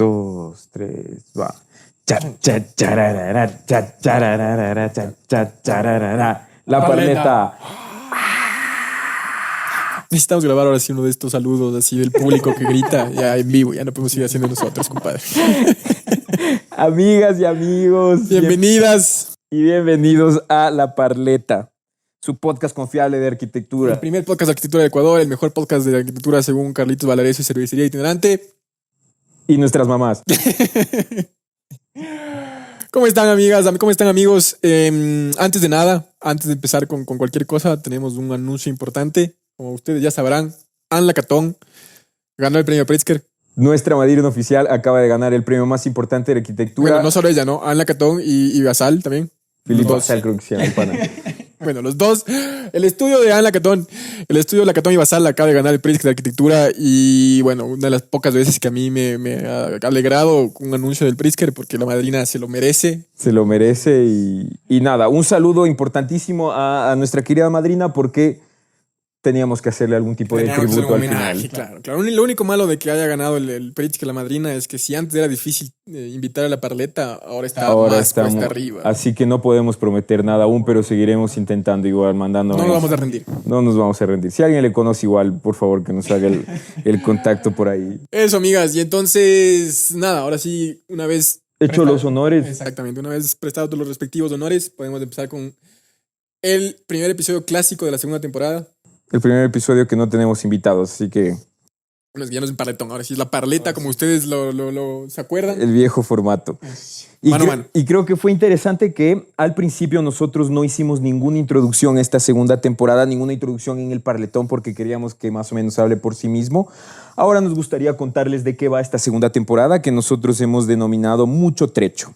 2, 3, va. Cha, cha, chararara, cha, chararara, cha, cha, chararara. La Parleta. Necesitamos grabar ahora sí uno de estos saludos así del público que grita ya en vivo. Ya no podemos seguir haciendo nosotros, compadre. Amigas y amigos. Bienvenidas. Y bienvenidos a La Parleta, su podcast confiable de arquitectura. El primer podcast de arquitectura de Ecuador, el mejor podcast de arquitectura según Carlitos Valareso y Cervecería Itinerante. Y nuestras mamás. ¿Cómo están, amigas? ¿Cómo están, amigos? Antes de nada, antes de empezar con cualquier cosa, tenemos un anuncio importante. Como ustedes ya sabrán, Anne Lacaton ganó el premio Pritzker. Nuestra madrina oficial acaba de ganar el premio más importante de arquitectura. Bueno, no solo ella, ¿no? Anne Lacaton y Basal también. Filipe Basal, creo que se llama el pana. Bueno, los dos. El estudio de Anne Lacaton, el estudio Lacaton y Basal acaba de ganar el Pritzker de arquitectura. Y bueno, una de las pocas veces que a mí me ha alegrado un anuncio del Pritzker, porque la madrina se lo merece. Se lo merece y nada, un saludo importantísimo a nuestra querida madrina porque teníamos que hacerle algún tipo de tributo al final. Claro. Lo único malo de que haya ganado el Pritzker la madrina es que si antes era difícil invitar a la Parleta, ahora está más cuesta arriba. Así que no podemos prometer nada aún, pero seguiremos intentando igual, mandando. No nos vamos a rendir. No nos vamos a rendir. Si alguien le conoce igual, por favor, que nos haga el contacto por ahí. Eso, amigas. Y entonces, nada, ahora sí, una vez hecho los honores. Exactamente, una vez prestados los respectivos honores, podemos empezar con el primer episodio clásico de la segunda temporada. El primer episodio que no tenemos invitados, así que... Bueno, ya no es un parletón, ahora sí es la Parleta, como ustedes se acuerdan. El viejo formato. Y creo que fue interesante que al principio nosotros no hicimos ninguna introducción a esta segunda temporada, ninguna introducción en el Parletón, porque queríamos que más o menos hable por sí mismo. Ahora nos gustaría contarles de qué va esta segunda temporada, que nosotros hemos denominado Mucho Trecho.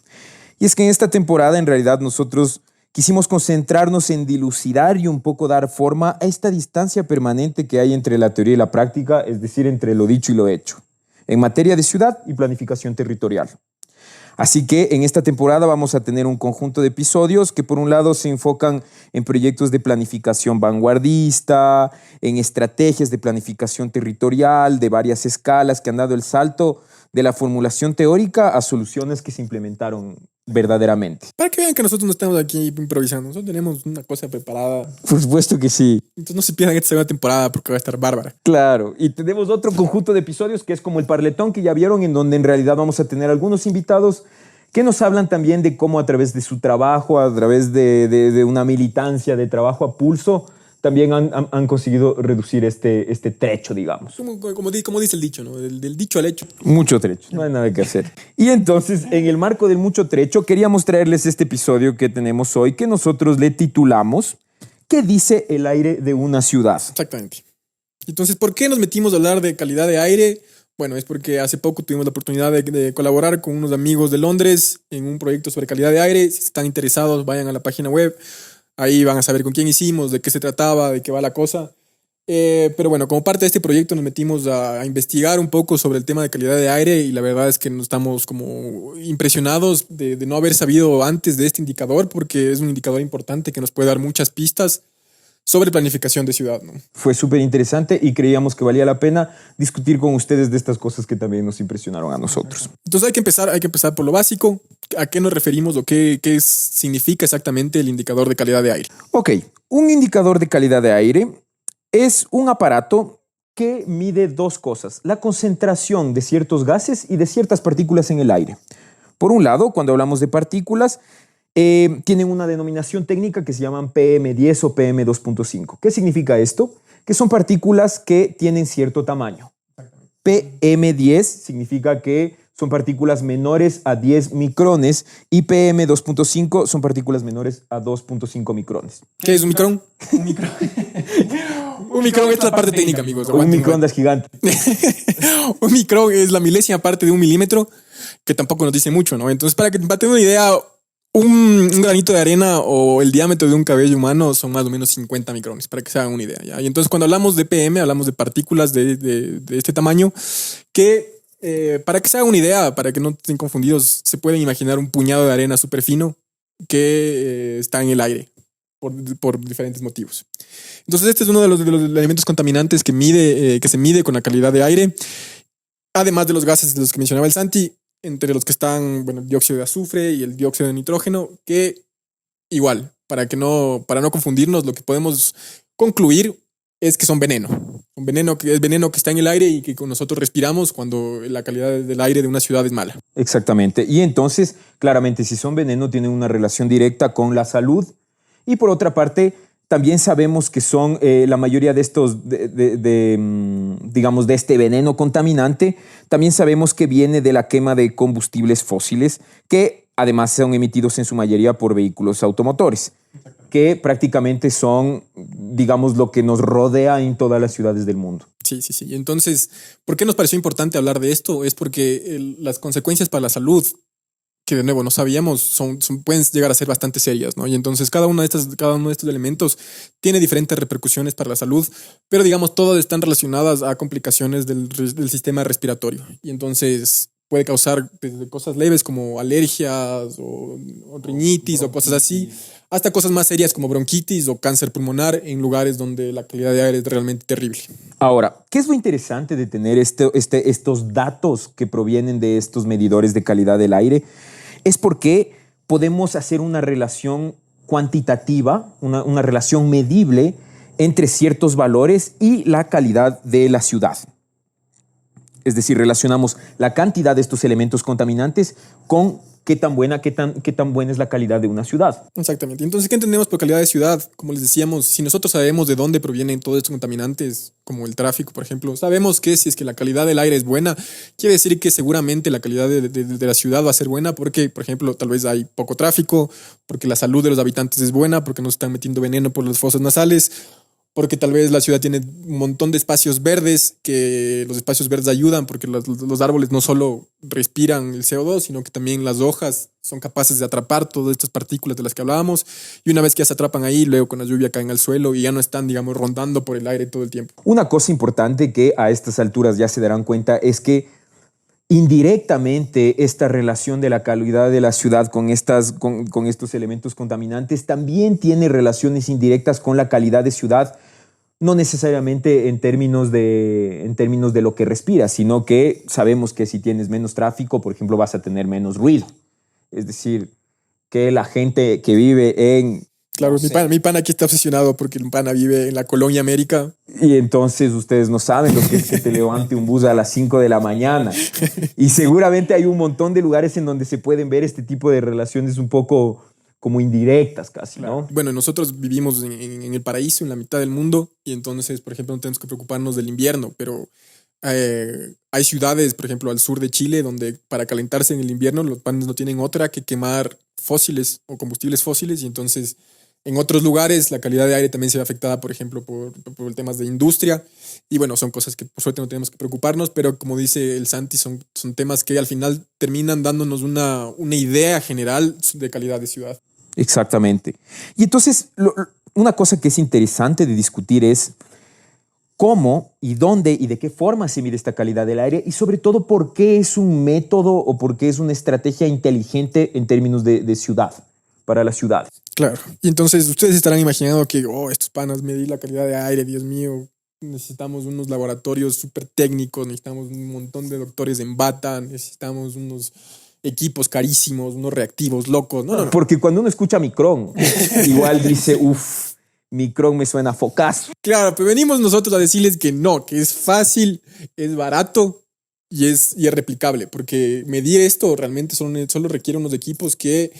Y es que en esta temporada, en realidad, nosotros quisimos concentrarnos en dilucidar y un poco dar forma a esta distancia permanente que hay entre la teoría y la práctica, es decir, entre lo dicho y lo hecho, en materia de ciudad y planificación territorial. Así que en esta temporada vamos a tener un conjunto de episodios que por un lado se enfocan en proyectos de planificación vanguardista, en estrategias de planificación territorial de varias escalas que han dado el salto de la formulación teórica a soluciones que se implementaron verdaderamente. Para que vean que nosotros no estamos aquí improvisando, nosotros tenemos una cosa preparada. Por supuesto que sí. Entonces no se pierdan esta segunda temporada porque va a estar bárbara. Claro, y tenemos otro conjunto de episodios que es como el Parletón que ya vieron, en donde en realidad vamos a tener algunos invitados que nos hablan también de cómo a través de su trabajo, a través de una militancia, de trabajo a pulso, también han conseguido reducir este trecho, digamos. Como dice el dicho, ¿no? Del dicho al hecho. Mucho trecho, no hay nada que hacer. Y entonces, en el marco del mucho trecho, queríamos traerles este episodio que tenemos hoy, que nosotros le titulamos ¿Qué dice el aire de una ciudad? Exactamente. Entonces, ¿por qué nos metimos a hablar de calidad de aire? Bueno, es porque hace poco tuvimos la oportunidad de colaborar con unos amigos de Londres en un proyecto sobre calidad de aire. Si están interesados, vayan a la página web. Ahí van a saber con quién hicimos, de qué se trataba, de qué va la cosa. Pero bueno, como parte de este proyecto nos metimos a investigar un poco sobre el tema de calidad de aire y la verdad es que nos estamos como impresionados de no haber sabido antes de este indicador, porque es un indicador importante que nos puede dar muchas pistas sobre planificación de ciudad, ¿no? Fue súper interesante y creíamos que valía la pena discutir con ustedes de estas cosas que también nos impresionaron a nosotros. Entonces hay que empezar por lo básico. ¿A qué nos referimos o qué significa exactamente el indicador de calidad de aire? Ok, un indicador de calidad de aire es un aparato que mide dos cosas: la concentración de ciertos gases y de ciertas partículas en el aire. Por un lado, cuando hablamos de partículas, tienen una denominación técnica que se llaman PM10 o PM2.5. ¿Qué significa esto? Que son partículas que tienen cierto tamaño. PM10 significa que son partículas menores a 10 micrones y PM2.5 son partículas menores a 2.5 micrones. ¿Qué es un micrón? Un micrón. Un micrón es la parte técnica, amigos. Un microondas gigante. Un micrón es la milésima parte de un milímetro, que tampoco nos dice mucho, ¿no? Entonces, para tener una idea, un granito de arena o el diámetro de un cabello humano son más o menos 50 micrones, para que se hagan una idea, ¿ya? Y entonces, cuando hablamos de PM, hablamos de partículas de este tamaño que, para que se hagan una idea, para que no estén confundidos, se pueden imaginar un puñado de arena súper fino que está en el aire por diferentes motivos. Entonces, este es uno de los elementos contaminantes que se mide con la calidad de aire. Además de los gases de los que mencionaba el Santi, entre los que están, bueno, el dióxido de azufre y el dióxido de nitrógeno, que igual, para no confundirnos, lo que podemos concluir es que son veneno. Un veneno que es veneno que está en el aire y que nosotros respiramos cuando la calidad del aire de una ciudad es mala. Exactamente. Y entonces, claramente, si son veneno, tienen una relación directa con la salud. Y por otra parte, también sabemos que son la mayoría de estos, digamos, de este veneno contaminante, también sabemos que viene de la quema de combustibles fósiles, que además son emitidos en su mayoría por vehículos automotores, que prácticamente son, digamos, lo que nos rodea en todas las ciudades del mundo. Sí, sí, sí. Entonces, ¿por qué nos pareció importante hablar de esto? Es porque las consecuencias para la salud, que de nuevo no sabíamos, pueden llegar a ser bastante serias, ¿no? Y entonces cada uno de estos elementos tiene diferentes repercusiones para la salud, pero digamos, todas están relacionadas a complicaciones del sistema respiratorio. Y entonces puede causar desde cosas leves como alergias o rinitis o cosas así, hasta cosas más serias como bronquitis o cáncer pulmonar en lugares donde la calidad de aire es realmente terrible. Ahora, ¿qué es lo interesante de tener estos datos que provienen de estos medidores de calidad del aire? Es porque podemos hacer una relación cuantitativa, una relación medible entre ciertos valores y la calidad de la ciudad. Es decir, relacionamos la cantidad de estos elementos contaminantes con qué tan buena es la calidad de una ciudad. Exactamente. Entonces, ¿qué entendemos por calidad de ciudad? Como les decíamos, si nosotros sabemos de dónde provienen todos estos contaminantes, como el tráfico, por ejemplo, sabemos que si es que la calidad del aire es buena, quiere decir que seguramente la calidad de la ciudad va a ser buena porque, por ejemplo, tal vez hay poco tráfico, porque la salud de los habitantes es buena, porque no se están metiendo veneno por las fosas nasales, porque tal vez la ciudad tiene un montón de espacios verdes, que los espacios verdes ayudan porque los árboles no solo respiran el CO2, sino que también las hojas son capaces de atrapar todas estas partículas de las que hablábamos, y una vez que ya se atrapan ahí, luego con la lluvia caen al suelo y ya no están, digamos, rondando por el aire todo el tiempo. Una cosa importante que a estas alturas ya se darán cuenta es que indirectamente esta relación de la calidad de la ciudad con estos elementos contaminantes también tiene relaciones indirectas con la calidad de ciudad, no necesariamente en términos de lo que respiras, sino que sabemos que si tienes menos tráfico, por ejemplo, vas a tener menos ruido. Es decir, que la gente que vive en... Claro, no mi pana aquí está obsesionado porque mi pana vive en la Colonia América. Y entonces ustedes no saben lo que es que te levante un bus a las 5 de la mañana. Y seguramente hay un montón de lugares en donde se pueden ver este tipo de relaciones un poco como indirectas casi, ¿no? Bueno, nosotros vivimos en el paraíso, en la mitad del mundo, y entonces, por ejemplo, no tenemos que preocuparnos del invierno, pero hay ciudades, por ejemplo, al sur de Chile, donde para calentarse en el invierno los panes no tienen otra que quemar fósiles o combustibles fósiles, y entonces en otros lugares la calidad de aire también se ve afectada, por ejemplo, por temas de industria. Y bueno, son cosas que por suerte no tenemos que preocuparnos, pero como dice el Santi, son temas que al final terminan dándonos una idea general de calidad de ciudad. Exactamente. Y entonces, una cosa que es interesante de discutir es cómo y dónde y de qué forma se mide esta calidad del aire y sobre todo por qué es un método o por qué es una estrategia inteligente en términos de ciudad, para las ciudades. Claro. Y entonces ustedes estarán imaginando que, estos panas, medir la calidad de aire, Dios mío, necesitamos unos laboratorios súper técnicos, necesitamos un montón de doctores en bata, necesitamos unos equipos carísimos, unos reactivos locos. No. Porque cuando uno escucha Micron, igual dice, Micron me suena a focazo. Claro, pero venimos nosotros a decirles que no, que es fácil, es barato y es replicable, porque medir esto realmente solo requiere unos equipos que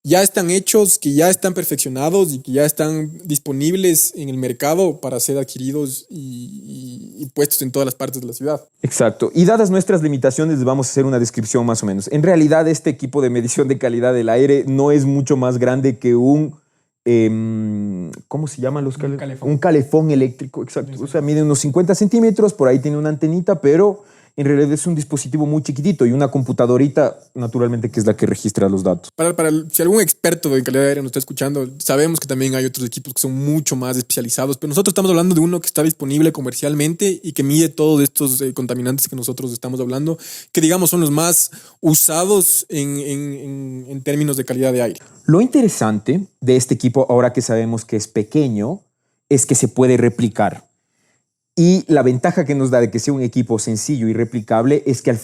ya están hechos, que ya están perfeccionados y que ya están disponibles en el mercado para ser adquiridos y puestos en todas las partes de la ciudad. Exacto. Y dadas nuestras limitaciones, vamos a hacer una descripción más o menos. En realidad, este equipo de medición de calidad del aire no es mucho más grande que un... ¿cómo se llaman los calefones? Un calefón eléctrico, exacto. O sea, mide unos 50 centímetros, por ahí tiene una antenita, pero en realidad es un dispositivo muy chiquitito y una computadorita, naturalmente, que es la que registra los datos. Si algún experto en calidad de aire nos está escuchando, sabemos que también hay otros equipos que son mucho más especializados, pero nosotros estamos hablando de uno que está disponible comercialmente y que mide todos estos contaminantes que nosotros estamos hablando, que digamos son los más usados en términos de calidad de aire. Lo interesante de este equipo, ahora que sabemos que es pequeño, es que se puede replicar. Y la ventaja que nos da de que sea un equipo sencillo y replicable es que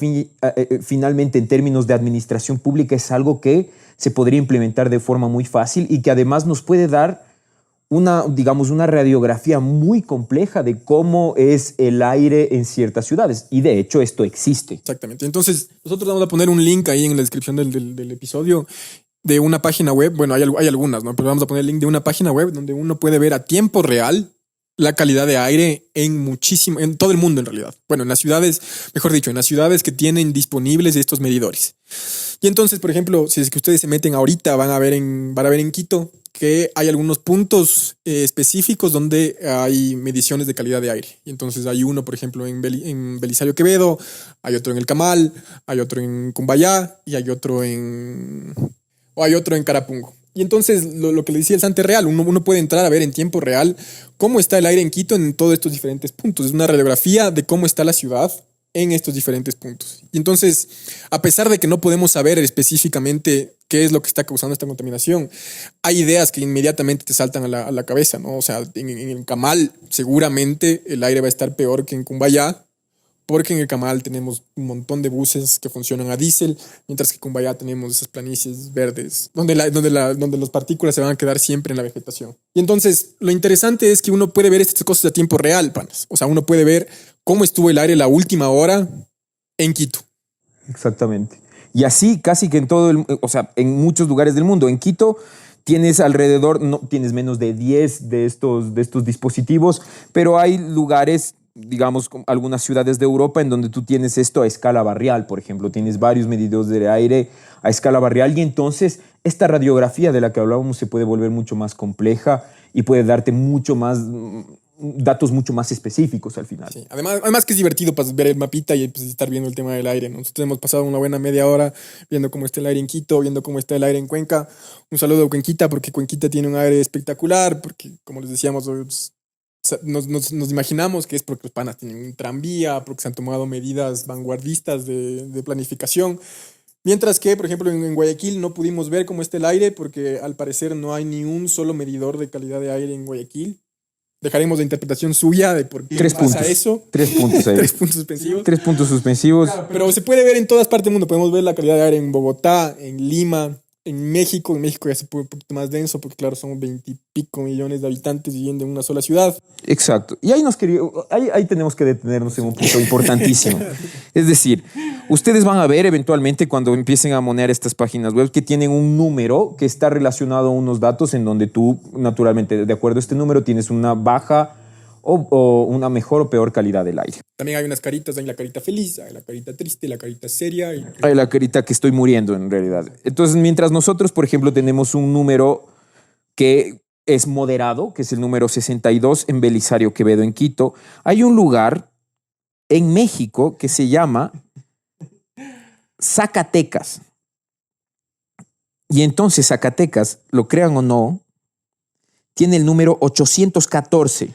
finalmente en términos de administración pública es algo que se podría implementar de forma muy fácil y que además nos puede dar digamos, una radiografía muy compleja de cómo es el aire en ciertas ciudades. Y de hecho esto existe. Exactamente. Entonces nosotros vamos a poner un link ahí en la descripción del episodio de una página web. Bueno, hay algunas, ¿no? Pero vamos a poner el link de una página web donde uno puede ver a tiempo real la calidad de aire en todo el mundo en realidad. Bueno, en las ciudades, mejor dicho, en las ciudades que tienen disponibles estos medidores. Y entonces, por ejemplo, si es que ustedes se meten ahorita, van a ver en Quito que hay algunos puntos específicos donde hay mediciones de calidad de aire. Y entonces hay uno, por ejemplo, en Belisario Quevedo, hay otro en El Camal, hay otro en Cumbayá y hay otro en Carapungo. Y entonces lo que le decía el Sante Real, uno puede entrar a ver en tiempo real cómo está el aire en Quito en todos estos diferentes puntos. Es una radiografía de cómo está la ciudad en estos diferentes puntos. Y entonces, a pesar de que no podemos saber específicamente qué es lo que está causando esta contaminación, hay ideas que inmediatamente te saltan a la cabeza, ¿no? O sea, en el Camal seguramente el aire va a estar peor que en Cumbayá, porque en el Camal tenemos un montón de buses que funcionan a diésel, mientras que en Cumbayá tenemos esas planicies verdes, donde las partículas se van a quedar siempre en la vegetación. Y entonces, lo interesante es que uno puede ver estas cosas a tiempo real, panas. O sea, uno puede ver cómo estuvo el aire la última hora en Quito. Exactamente. Y así casi que en muchos lugares del mundo. En Quito tienes no tienes menos de 10 de estos dispositivos, pero hay lugares, digamos, algunas ciudades de Europa en donde tú tienes esto a escala barrial, por ejemplo. Tienes varios medidores de aire a escala barrial y entonces esta radiografía de la que hablábamos se puede volver mucho más compleja y puede darte datos mucho más específicos al final. Sí. Además que es divertido pues, ver el mapita y pues, estar viendo el tema del aire, ¿no? Nosotros hemos pasado una buena media hora viendo cómo está el aire en Quito, viendo cómo está el aire en Cuenca. Un saludo a Cuenquita, porque Cuenquita tiene un aire espectacular, porque como les decíamos, nos imaginamos que es porque los panas tienen un tranvía, porque se han tomado medidas vanguardistas de planificación. Mientras que, por ejemplo, en Guayaquil no pudimos ver cómo está el aire, porque al parecer no hay ni un solo medidor de calidad de aire en Guayaquil. Dejaremos la interpretación suya de por qué pasa eso. 3 puntos ahí. 3 puntos suspensivos. 3 puntos suspensivos. Claro, pero se puede ver en todas partes del mundo. Podemos ver la calidad de aire en Bogotá, en Lima, en México. En México ya se puede un poquito más denso porque, claro, somos 20 y pico millones de habitantes viviendo en una sola ciudad. Exacto. Y ahí tenemos que detenernos en un punto importantísimo. Es decir, ustedes van a ver eventualmente cuando empiecen a monear estas páginas web que tienen un número que está relacionado a unos datos en donde tú, naturalmente, de acuerdo a este número, tienes una baja o una mejor o peor calidad del aire. También hay unas caritas, hay la carita feliz, hay la carita triste, la carita seria. Hay la carita que estoy muriendo en realidad. Entonces, mientras nosotros, por ejemplo, tenemos un número que es moderado, que es el número 62 en Belisario Quevedo, en Quito, hay un lugar en México que se llama Zacatecas. Y entonces Zacatecas, lo crean o no, tiene el número 814.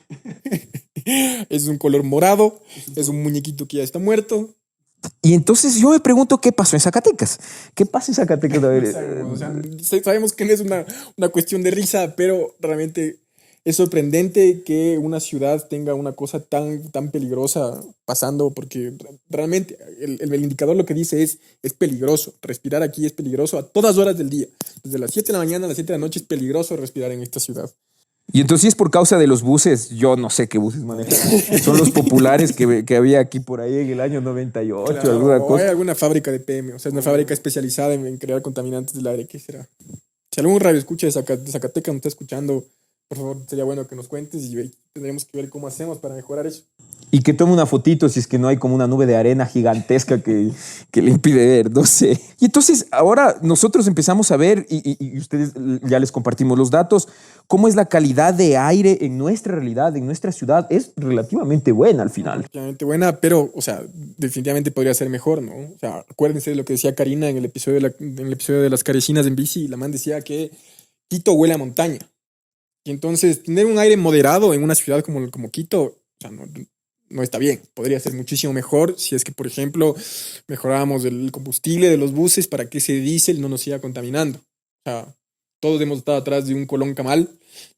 Es un color morado, es un muñequito que ya está muerto. Y entonces yo me pregunto qué pasó en Zacatecas. ¿Qué pasa en Zacatecas? O sea, sabemos que no es una cuestión de risa, pero realmente es sorprendente que una ciudad tenga una cosa tan peligrosa pasando, porque realmente el indicador lo que dice es peligroso. Respirar aquí es peligroso a todas horas del día. Desde las 7 de la mañana a las 7 de la noche es peligroso respirar en esta ciudad. Y entonces, si es por causa de los buses, yo no sé qué buses manejan. Son los populares que había aquí por ahí en el año 98, claro, alguna cosa. O hay alguna fábrica de PM, o sea, es una fábrica especializada en crear contaminantes del aire. ¿Qué será? Si algún radio escucha de Zacatecas nos está escuchando, por favor, sería bueno que nos cuentes y tendremos que ver cómo hacemos para mejorar eso. Y que tome una fotito si es que no hay como una nube de arena gigantesca que le impide ver, no sé. Y entonces ahora nosotros empezamos a ver, y ustedes ya les compartimos los datos, cómo es la calidad de aire en nuestra realidad, en nuestra ciudad. Es relativamente buena al final. Relativamente buena, pero, o sea, definitivamente podría ser mejor, ¿no? O sea, acuérdense de lo que decía Karina en el episodio de las carecinas en bici. La man decía que Quito huele a montaña. Y entonces tener un aire moderado en una ciudad como Quito, o sea, no está bien. Podría ser muchísimo mejor si es que, por ejemplo, mejorábamos el combustible de los buses para que ese diésel no nos siga contaminando. O sea, todos hemos estado atrás de un Colón Camal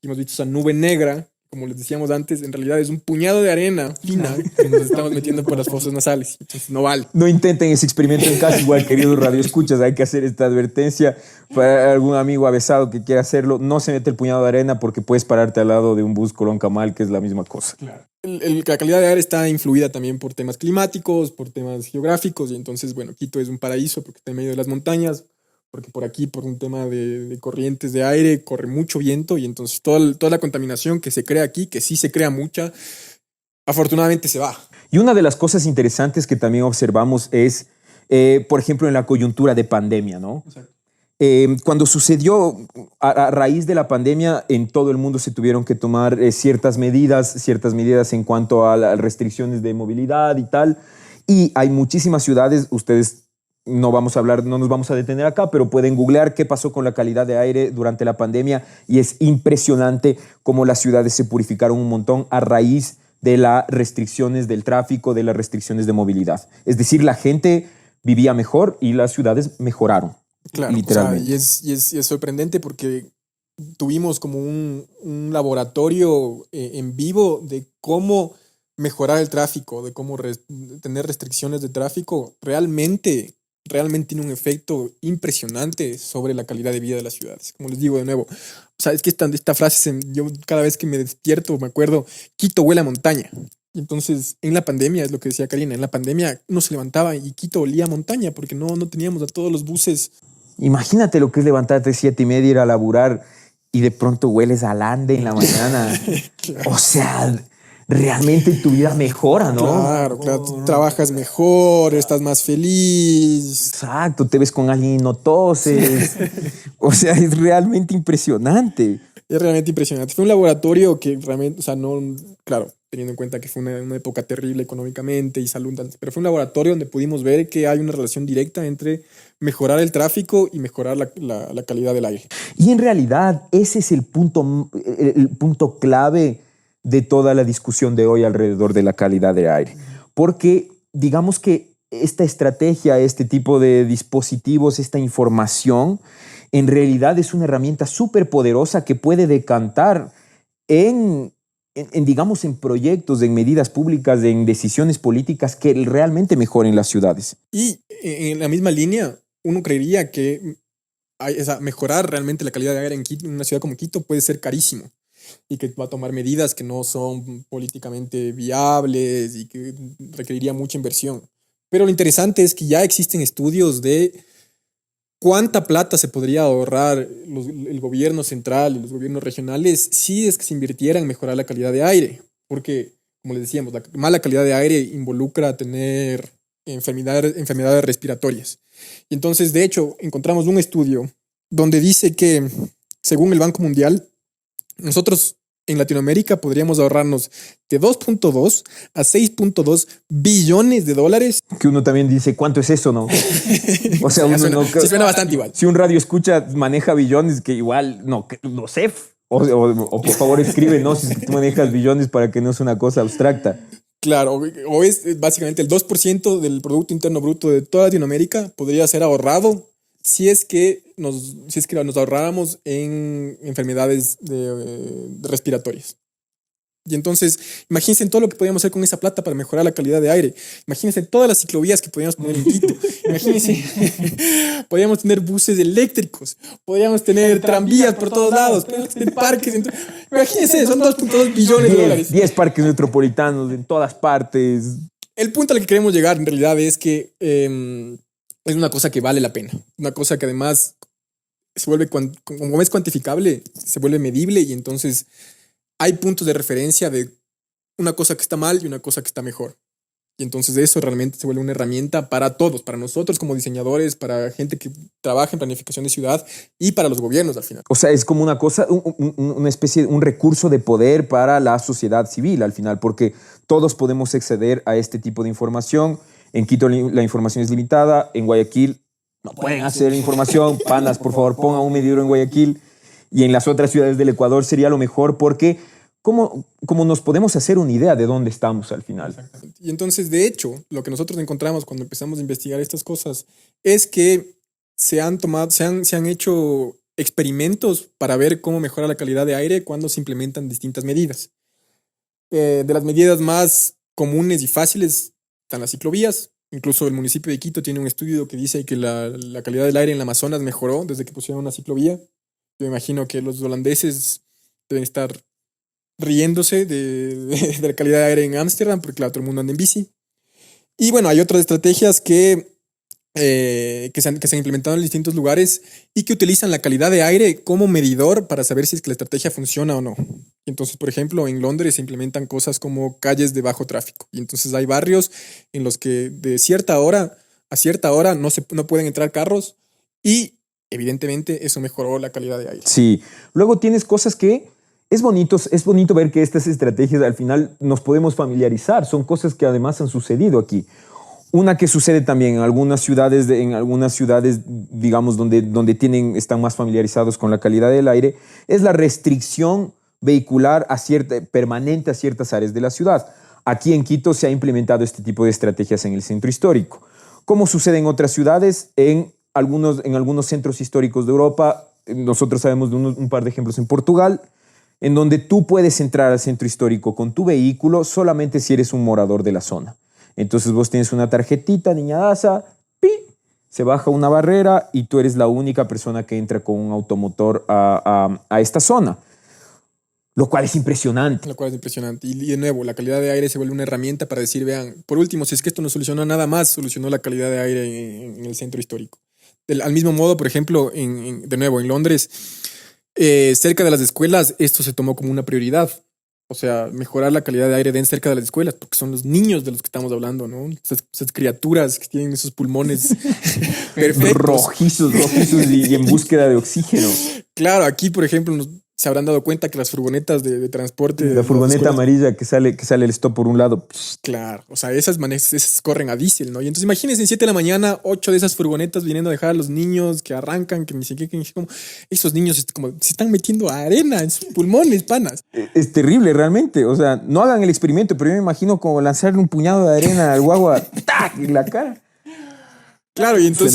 y hemos visto esa nube negra como les decíamos antes, en realidad es un puñado de arena fina que nos estamos metiendo por las fosas nasales. Entonces no vale. No intenten ese experimento en casa, igual, queridos radioescuchas. Hay que hacer esta advertencia para algún amigo avesado que quiera hacerlo. No se mete el puñado de arena porque puedes pararte al lado de un bus Colón-Camal, que es la misma cosa. Claro. La calidad de aire está influida también por temas climáticos, por temas geográficos, y entonces, bueno, Quito es un paraíso porque está en medio de las montañas, porque por aquí, por un tema de corrientes de aire, corre mucho viento, y entonces toda la contaminación que se crea aquí, que sí se crea mucha, afortunadamente se va. Y una de las cosas interesantes que también observamos es, por ejemplo, en la coyuntura de pandemia, ¿no? Exacto. Cuando sucedió a raíz de la pandemia, en todo el mundo se tuvieron que tomar ciertas medidas en cuanto a las restricciones de movilidad y tal. Y hay muchísimas ciudades, ustedes no nos vamos a detener acá, pero pueden googlear qué pasó con la calidad de aire durante la pandemia y es impresionante cómo las ciudades se purificaron un montón a raíz de las restricciones del tráfico, de las restricciones de movilidad. Es decir, la gente vivía mejor y las ciudades mejoraron. Claro, literalmente. o sea, y es sorprendente porque tuvimos como un laboratorio en vivo de cómo mejorar el tráfico, de cómo tener restricciones de tráfico. Realmente tiene un efecto impresionante sobre la calidad de vida de las ciudades. Como les digo de nuevo, o sea, es que esta frase, yo cada vez que me despierto me acuerdo, Quito huele a montaña. Y entonces, en la pandemia, es lo que decía Karina, en la pandemia uno se levantaba y Quito olía a montaña porque no teníamos a todos los buses. Imagínate lo que es levantarte 7:30, ir a laburar y de pronto hueles al ande en la mañana. Claro. O sea, realmente tu vida mejora, ¿no? Claro, tú trabajas mejor, estás más feliz. Exacto, te ves con alguien y no toses. O sea, es realmente impresionante. Es realmente impresionante. Fue un laboratorio que realmente, o sea, no, claro, teniendo en cuenta que fue una época terrible económicamente y salud, pero fue un laboratorio donde pudimos ver que hay una relación directa entre mejorar el tráfico y mejorar la calidad del aire. Y en realidad ese es el punto clave de toda la discusión de hoy alrededor de la calidad del aire. Porque digamos que esta estrategia, este tipo de dispositivos, esta información, en realidad es una herramienta súper poderosa que puede decantar digamos, en proyectos, en medidas públicas, en decisiones políticas que realmente mejoren las ciudades. Y en la misma línea, uno creería que mejorar realmente la calidad de aire en Quito, en una ciudad como Quito, puede ser carísimo y que va a tomar medidas que no son políticamente viables y que requeriría mucha inversión. Pero lo interesante es que ya existen estudios de cuánta plata se podría ahorrar el gobierno central y los gobiernos regionales si es que se invirtiera en mejorar la calidad de aire. Porque, como les decíamos, la mala calidad de aire involucra tener enfermedades respiratorias. Y entonces, de hecho, encontramos un estudio donde dice que, según el Banco Mundial, nosotros en Latinoamérica podríamos ahorrarnos de 2.2 a 6.2 billones de dólares. Que uno también dice, ¿cuánto es eso, no? O sea, suena bastante igual. Si un radio escucha maneja billones, que igual, no sé. O por favor escribe, ¿no? Si tú manejas billones para que no sea una cosa abstracta. Claro, o es básicamente el 2% del Producto Interno Bruto de toda Latinoamérica podría ser ahorrado si es que nos ahorráramos en enfermedades respiratorias. Y entonces, imagínense todo lo que podríamos hacer con esa plata para mejorar la calidad de aire. Imagínense todas las ciclovías que podríamos poner en Quito. Imagínense, podríamos tener buses eléctricos, podríamos tener tranvías por todos lados, podríamos tener parques. Imagínense, son 2.2 billones de dólares. 10 parques metropolitanos en todas partes. El punto al que queremos llegar en realidad es que es una cosa que vale la pena. Una cosa que además se vuelve, como es cuantificable, se vuelve medible y entonces hay puntos de referencia de una cosa que está mal y una cosa que está mejor. Y entonces eso realmente se vuelve una herramienta para todos, para nosotros como diseñadores, para gente que trabaja en planificación de ciudad y para los gobiernos al final. O sea, es como una cosa, una especie, un recurso de poder para la sociedad civil al final, porque todos podemos acceder a este tipo de información. En Quito la información es limitada, en Guayaquil no pueden acceder a la información. Panas, por favor, pongan un medidor en Guayaquil. Y en las otras ciudades del Ecuador sería lo mejor porque ¿cómo nos podemos hacer una idea de dónde estamos al final? Exactamente. Y entonces, de hecho, lo que nosotros encontramos cuando empezamos a investigar estas cosas es que se han hecho experimentos para ver cómo mejora la calidad de aire cuando se implementan distintas medidas. De las medidas más comunes y fáciles están las ciclovías. Incluso el municipio de Quito tiene un estudio que dice que la calidad del aire en el Amazonas mejoró desde que pusieron una ciclovía. Yo imagino que los holandeses deben estar riéndose de la calidad de aire en Ámsterdam, porque claro, todo el mundo anda en bici. Y bueno, hay otras estrategias que se han implementado en distintos lugares y que utilizan la calidad de aire como medidor para saber si es que la estrategia funciona o no. Entonces, por ejemplo, en Londres se implementan cosas como calles de bajo tráfico. Y entonces hay barrios en los que de cierta hora a cierta hora no pueden entrar carros y evidentemente eso mejoró la calidad de aire. Sí, luego tienes cosas que es bonito ver que estas estrategias al final nos podemos familiarizar. Son cosas que además han sucedido aquí. Una que sucede también en algunas ciudades, digamos, donde están más familiarizados con la calidad del aire, es la restricción vehicular permanente a ciertas áreas de la ciudad. Aquí en Quito se ha implementado este tipo de estrategias en el centro histórico. ¿Cómo sucede en otras ciudades? En algunos centros históricos de Europa, nosotros sabemos de un par de ejemplos en Portugal, en donde tú puedes entrar al centro histórico con tu vehículo solamente si eres un morador de la zona. Entonces vos tienes una tarjetita, niñadaza, ¡pi! Se baja una barrera y tú eres la única persona que entra con un automotor a esta zona. Lo cual es impresionante. Lo cual es impresionante. Y de nuevo, la calidad de aire se vuelve una herramienta para decir, vean, por último, si es que esto no solucionó nada más, solucionó la calidad de aire en el centro histórico. Al mismo modo, por ejemplo, de nuevo, en Londres, cerca de las escuelas, esto se tomó como una prioridad. O sea, mejorar la calidad de aire cerca de las escuelas, porque son los niños de los que estamos hablando, ¿no? Esas criaturas que tienen esos pulmones perfectos. Rojizos y en búsqueda de oxígeno. Claro, aquí, por ejemplo, se habrán dado cuenta que las furgonetas de transporte... La furgoneta amarilla que sale el stop por un lado. Claro, o sea, esas corren a diésel, ¿no? Y entonces imagínense en 7 de la mañana, 8 de esas furgonetas viniendo a dejar a los niños que arrancan, que ni siquiera... Esos niños como, se están metiendo arena en sus pulmones, panas. Es terrible, realmente. O sea, no hagan el experimento, pero yo me imagino como lanzarle un puñado de arena al guagua ¡tac! En la cara. Claro, y entonces...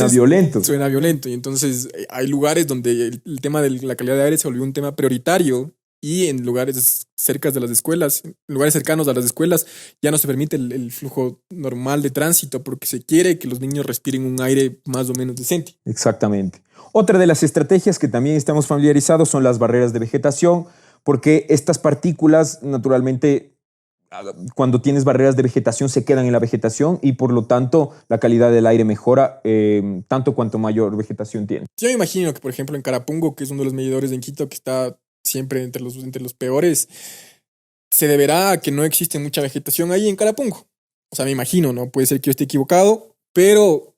Suena violento. Y entonces hay lugares donde el tema de la calidad de aire se volvió un tema prioritario y en lugares cerca de las escuelas, en lugares cercanos a las escuelas, ya no se permite el flujo normal de tránsito porque se quiere que los niños respiren un aire más o menos decente. Exactamente. Otra de las estrategias que también estamos familiarizados son las barreras de vegetación, porque estas partículas, naturalmente, cuando tienes barreras de vegetación se quedan en la vegetación y por lo tanto la calidad del aire mejora tanto cuanto mayor vegetación tiene. Yo me imagino que por ejemplo en Carapungo, que es uno de los medidores en Quito que está siempre entre los peores, se deberá a que no existe mucha vegetación ahí en Carapungo. O sea, me imagino, ¿no? Puede ser que yo esté equivocado, pero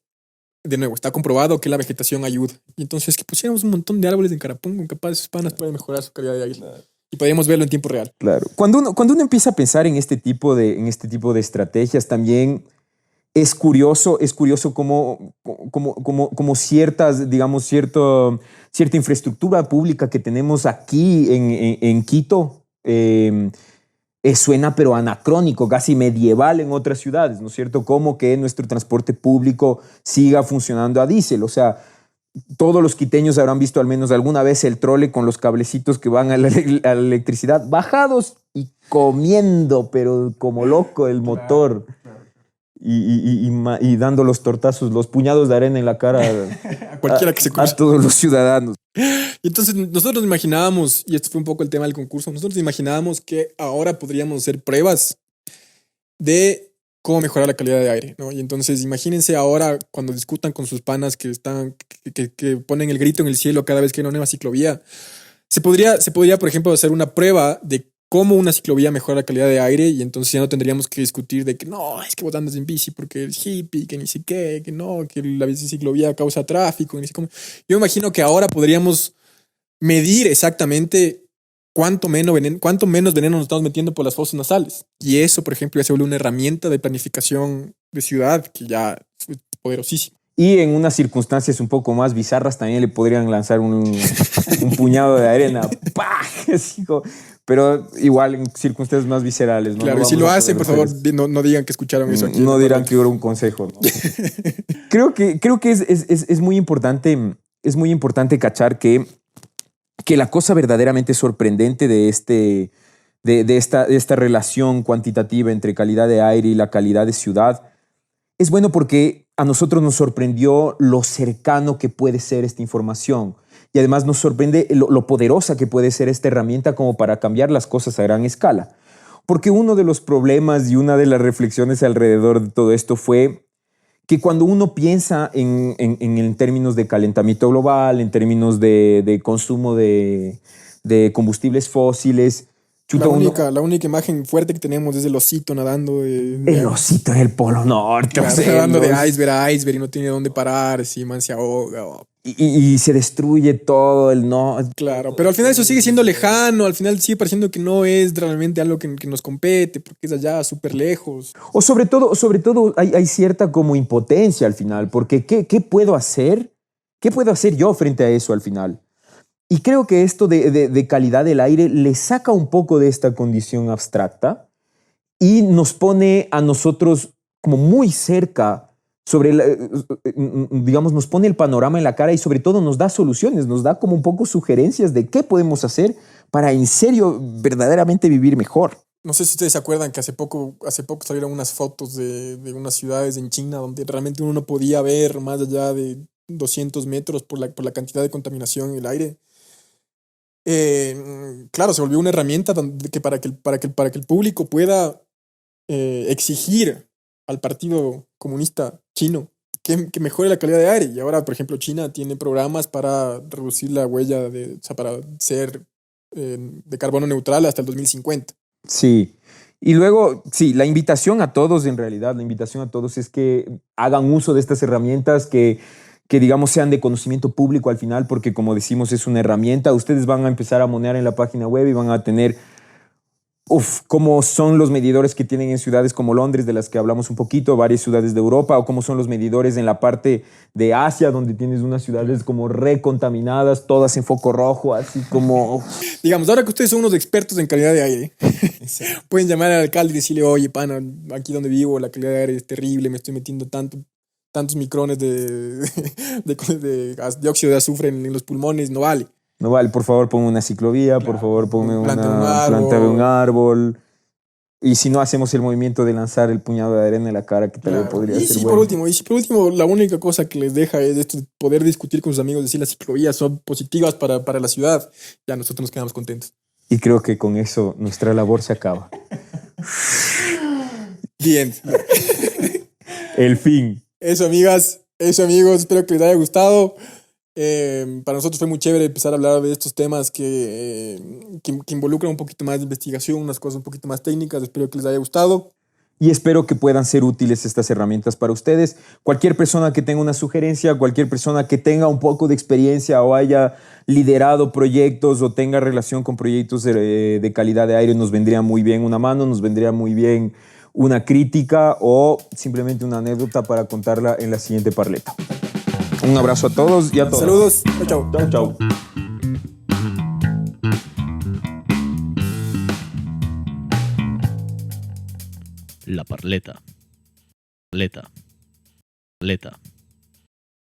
de nuevo, está comprobado que la vegetación ayuda. Y entonces que pusiéramos un montón de árboles en Carapungo, capaz esos panas pueden mejorar su calidad de aire. Y podríamos verlo en tiempo real. Claro. Cuando uno empieza a pensar en este tipo de estrategias, también es curioso como ciertas, digamos, cierta infraestructura pública que tenemos aquí en Quito suena pero anacrónico, casi medieval en otras ciudades, ¿no es cierto? Como que nuestro transporte público siga funcionando a diésel, o sea, todos los quiteños habrán visto al menos alguna vez el trole con los cablecitos que van a la electricidad bajados y comiendo, pero como loco el motor. Y dando los tortazos, los puñados de arena en la cara a cualquiera que se cruce. A todos los ciudadanos. Y entonces nosotros imaginábamos, y este fue un poco el tema del concurso, nosotros imaginábamos que ahora podríamos hacer pruebas de cómo mejorar la calidad de aire, ¿no? Y entonces imagínense ahora cuando discutan con sus panas que ponen el grito en el cielo cada vez que hay una nueva ciclovía. Se podría, por ejemplo, hacer una prueba de cómo una ciclovía mejora la calidad de aire y entonces ya no tendríamos que discutir de que no, es que vos andas en bici porque eres hippie, que ni sé qué, que no, que la ciclovía causa tráfico, ni sé cómo. Yo imagino que ahora podríamos medir exactamente cuánto menos veneno nos estamos metiendo por las fosas nasales. Y eso, por ejemplo, ya se vuelve una herramienta de planificación de ciudad que ya es poderosísima. Y en unas circunstancias un poco más bizarras también le podrían lanzar un puñado de arena. ¡Pah! Pero igual en circunstancias más viscerales. ¿No? Claro, y si lo hacen, por favor, no digan que escucharon eso aquí. No dirán que era un consejo. ¿No? creo que es muy importante cachar que la cosa verdaderamente sorprendente de de esta relación cuantitativa entre calidad de aire y la calidad de ciudad, es bueno porque a nosotros nos sorprendió lo cercano que puede ser esta información. Y además nos sorprende lo poderosa que puede ser esta herramienta como para cambiar las cosas a gran escala. Porque uno de los problemas y una de las reflexiones alrededor de todo esto fue que cuando uno piensa en términos de calentamiento global, en términos de consumo de combustibles fósiles, chuta, la única imagen fuerte que tenemos es el osito nadando. El osito en el Polo Norte. Claro, nadando de iceberg a iceberg y no tiene dónde parar, si man se ahoga. Y se destruye todo el no. Claro, pero al final eso sigue siendo lejano, al final sigue pareciendo que no es realmente algo que nos compete, porque es allá súper lejos. O sobre todo hay cierta como impotencia al final, porque ¿qué puedo hacer? ¿Qué puedo hacer yo frente a eso al final? Y creo que esto de calidad del aire le saca un poco de esta condición abstracta y nos pone a nosotros como muy cerca digamos, nos pone el panorama en la cara y sobre todo nos da soluciones, nos da como un poco sugerencias de qué podemos hacer para en serio verdaderamente vivir mejor. No sé si ustedes se acuerdan que hace poco salieron unas fotos de unas ciudades en China donde realmente uno no podía ver más allá de 200 metros por la cantidad de contaminación en el aire. Claro, se volvió una herramienta para que el público pueda exigir al Partido Comunista Chino que mejore la calidad de aire. Y ahora, por ejemplo, China tiene programas para reducir la huella, o sea, para ser de carbono neutral hasta el 2050. Sí. Y luego, sí, la invitación a todos, en realidad, la invitación a todos es que hagan uso de estas herramientas que digamos sean de conocimiento público al final, porque como decimos es una herramienta. Ustedes van a empezar a monear en la página web y van a tener cómo son los medidores que tienen en ciudades como Londres, de las que hablamos un poquito, varias ciudades de Europa, o cómo son los medidores en la parte de Asia, donde tienes unas ciudades como recontaminadas, todas en foco rojo, así como... Digamos, ahora que ustedes son unos expertos en calidad de aire, pueden llamar al alcalde y decirle, oye, pana, aquí donde vivo la calidad de aire es terrible, me estoy metiendo tantos micrones de dióxido de azufre en los pulmones, no vale. No vale, por favor, ponme una ciclovía, por favor, ponme planta de un árbol. Y si no hacemos el movimiento de lanzar el puñado de arena en la cara, que tal vez podría ser bueno. Y si por último, la única cosa que les deja es esto, poder discutir con sus amigos, decir las ciclovías son positivas para la ciudad, ya nosotros nos quedamos contentos. Y creo que con eso nuestra labor se acaba. Bien. El fin. Eso, amigas, eso, amigos, espero que les haya gustado. Para nosotros fue muy chévere empezar a hablar de estos temas que involucran un poquito más de investigación, unas cosas un poquito más técnicas. Espero que les haya gustado. Y espero que puedan ser útiles estas herramientas para ustedes. Cualquier persona que tenga una sugerencia, cualquier persona que tenga un poco de experiencia o haya liderado proyectos o tenga relación con proyectos de calidad de aire, nos vendría muy bien una mano, nos vendría muy bien una crítica o simplemente una anécdota para contarla en la siguiente parleta. Un abrazo a todos y a todas. Saludos. Chao. Chao, chao. La parleta. Parleta.